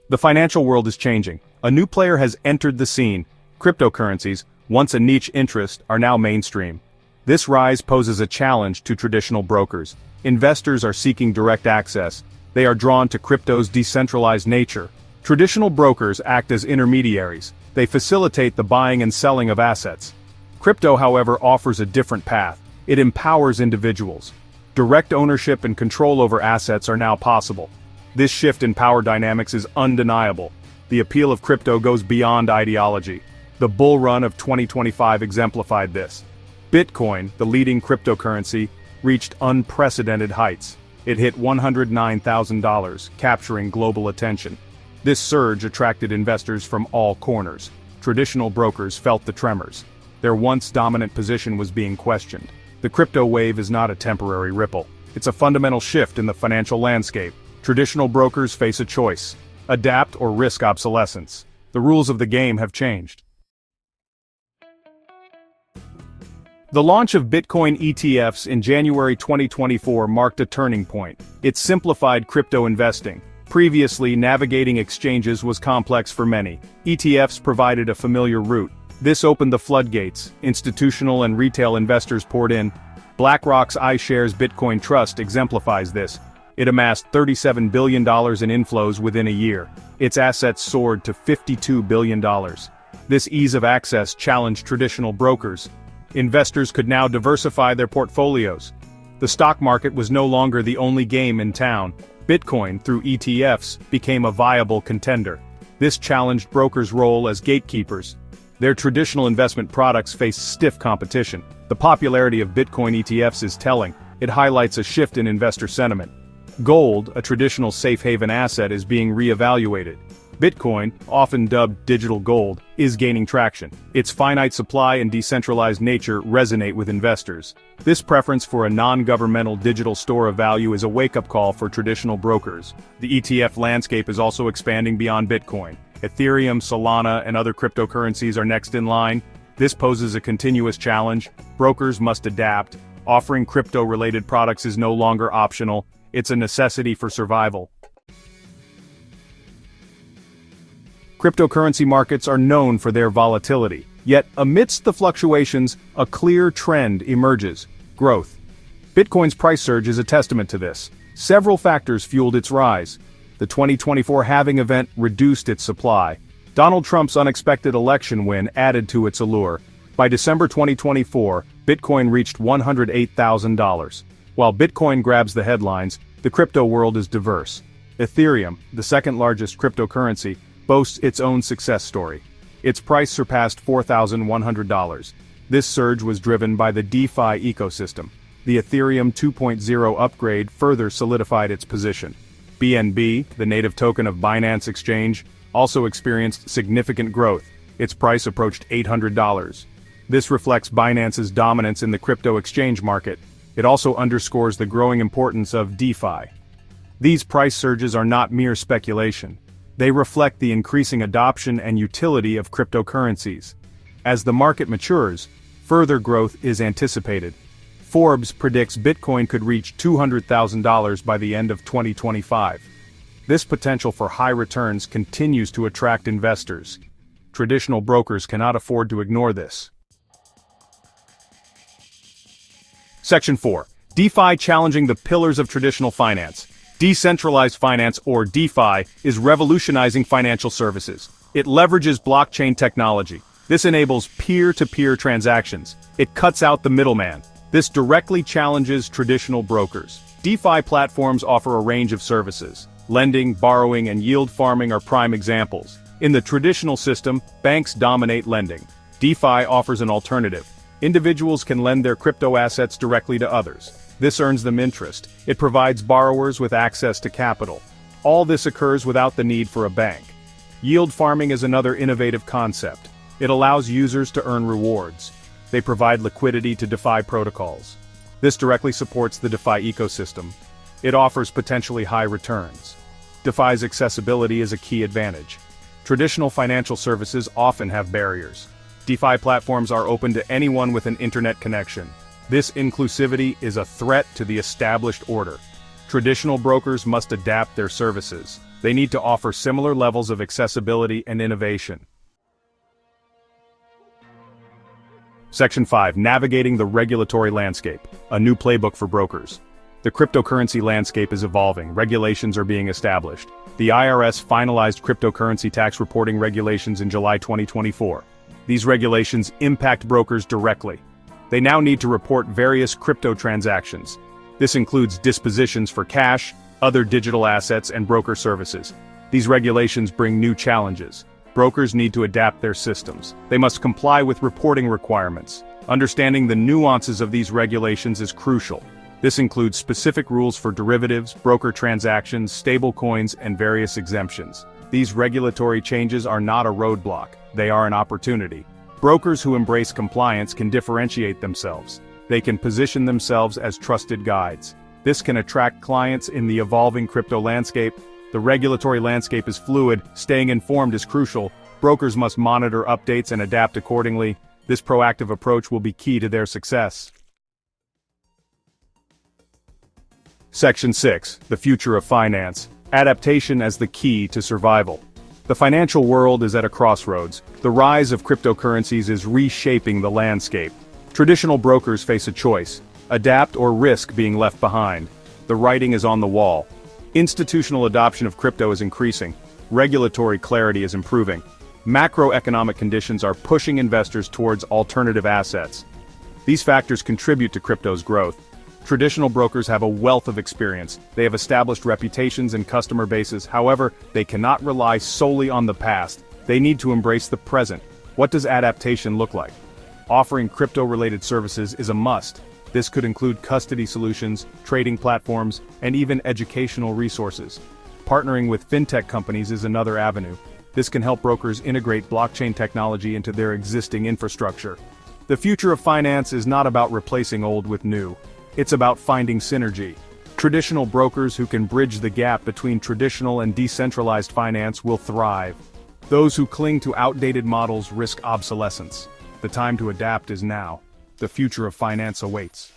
The financial world is changing. A new player has entered the scene. Cryptocurrencies, once a niche interest, are now mainstream. This rise poses a challenge to traditional brokers. Investors are seeking direct access. They are drawn to crypto's decentralized nature. Traditional brokers act as intermediaries. They facilitate the buying and selling of assets. Crypto, however, offers a different path. It empowers individuals. Direct ownership and control over assets are now possible. This shift in power dynamics is undeniable. The appeal of crypto goes beyond ideology. The bull run of 2025 exemplified this. Bitcoin, the leading cryptocurrency, reached unprecedented heights. It hit $109,000, capturing global attention. This surge attracted investors from all corners. Traditional brokers felt the tremors. Their once dominant position was being questioned. The crypto wave is not a temporary ripple. It's a fundamental shift in the financial landscape. Traditional brokers face a choice: adapt or risk obsolescence. The rules of the game have changed. The launch of Bitcoin ETFs in January 2024 marked a turning point. It simplified crypto investing. Previously, navigating exchanges was complex for many. ETFs provided a familiar route. This opened the floodgates. Institutional and retail investors poured in. BlackRock's iShares Bitcoin Trust exemplifies this. It amassed $37 billion in inflows within a year. Its assets soared to $52 billion. This ease of access challenged traditional brokers. Investors could now diversify their portfolios. The stock market was no longer the only game in town. Bitcoin, through ETFs, became a viable contender. This challenged brokers' role as gatekeepers. Their traditional investment products faced stiff competition. The popularity of Bitcoin ETFs is telling. It highlights a shift in investor sentiment. Gold, a traditional safe haven asset, is being re-evaluated. Bitcoin, often dubbed digital gold, is gaining traction. Its finite supply and decentralized nature resonate with investors. This preference for a non-governmental digital store of value is a wake-up call for traditional brokers. The ETF landscape is also expanding beyond Bitcoin. Ethereum, Solana, and other cryptocurrencies are next in line. This poses a continuous challenge. Brokers must adapt. Offering crypto-related products is no longer optional. It's a necessity for survival. Cryptocurrency markets are known for their volatility. Yet, amidst the fluctuations, a clear trend emerges: growth. Bitcoin's price surge is a testament to this. Several factors fueled its rise. The 2024 halving event reduced its supply. Donald Trump's unexpected election win added to its allure. By December 2024, Bitcoin reached $108,000. While Bitcoin grabs the headlines, the crypto world is diverse. Ethereum, the second-largest cryptocurrency, boasts its own success story. Its price surpassed $4,100. This surge was driven by the DeFi ecosystem. The Ethereum 2.0 upgrade further solidified its position. BNB, the native token of Binance Exchange, also experienced significant growth. Its price approached $800. This reflects Binance's dominance in the crypto exchange market. It also underscores the growing importance of DeFi. These price surges are not mere speculation. They reflect the increasing adoption and utility of cryptocurrencies. As the market matures, further growth is anticipated. Forbes predicts Bitcoin could reach $200,000 by the end of 2025. This potential for high returns continues to attract investors. Traditional brokers cannot afford to ignore this. Section 4. DeFi challenging the pillars of traditional finance. Decentralized finance, or DeFi, is revolutionizing financial services. It leverages blockchain technology. This enables peer-to-peer transactions. It cuts out the middleman. This directly challenges traditional brokers. DeFi platforms offer a range of services. Lending, borrowing, and yield farming are prime examples. In the traditional system, banks dominate lending. DeFi offers an alternative. Individuals can lend their crypto assets directly to others. This earns them interest. It provides borrowers with access to capital. All this occurs without the need for a bank. Yield farming is another innovative concept. It allows users to earn rewards. They provide liquidity to DeFi protocols. This directly supports the DeFi ecosystem. It offers potentially high returns. DeFi's accessibility is a key advantage. Traditional financial services often have barriers. DeFi platforms are open to anyone with an internet connection. This inclusivity is a threat to the established order. Traditional brokers must adapt their services. They need to offer similar levels of accessibility and innovation. Section 5. Navigating the regulatory landscape. A new playbook for brokers. The cryptocurrency landscape is evolving. Regulations are being established. The IRS finalized cryptocurrency tax reporting regulations in July 2024. These regulations impact brokers directly. They now need to report various crypto transactions. This includes dispositions for cash, other digital assets, and broker services. These regulations bring new challenges. Brokers need to adapt their systems. They must comply with reporting requirements. Understanding the nuances of these regulations is crucial. This includes specific rules for derivatives, broker transactions, stablecoins, and various exemptions. These regulatory changes are not a roadblock. They are an opportunity. Brokers who embrace compliance can differentiate themselves. They can position themselves as trusted guides. This can attract clients in the evolving crypto landscape. The regulatory landscape is fluid. Staying informed is crucial. Brokers must monitor updates and adapt accordingly. This proactive approach will be key to their success. Section 6. The future of finance. Adaptation as the key to survival. The financial world is at a crossroads. The rise of cryptocurrencies is reshaping the landscape. Traditional brokers face a choice: adapt or risk being left behind. The writing is on the wall. Institutional adoption of crypto is increasing. Regulatory clarity is improving. Macroeconomic conditions are pushing investors towards alternative assets. These factors contribute to crypto's growth. Traditional brokers have a wealth of experience. They have established reputations and customer bases. However, they cannot rely solely on the past. They need to embrace the present. What does adaptation look like? Offering crypto-related services is a must. This could include custody solutions, trading platforms, and even educational resources. Partnering with fintech companies is another avenue. This can help brokers integrate blockchain technology into their existing infrastructure. The future of finance is not about replacing old with new. It's about finding synergy. Traditional brokers who can bridge the gap between traditional and decentralized finance will thrive. Those who cling to outdated models risk obsolescence. The time to adapt is now. The future of finance awaits.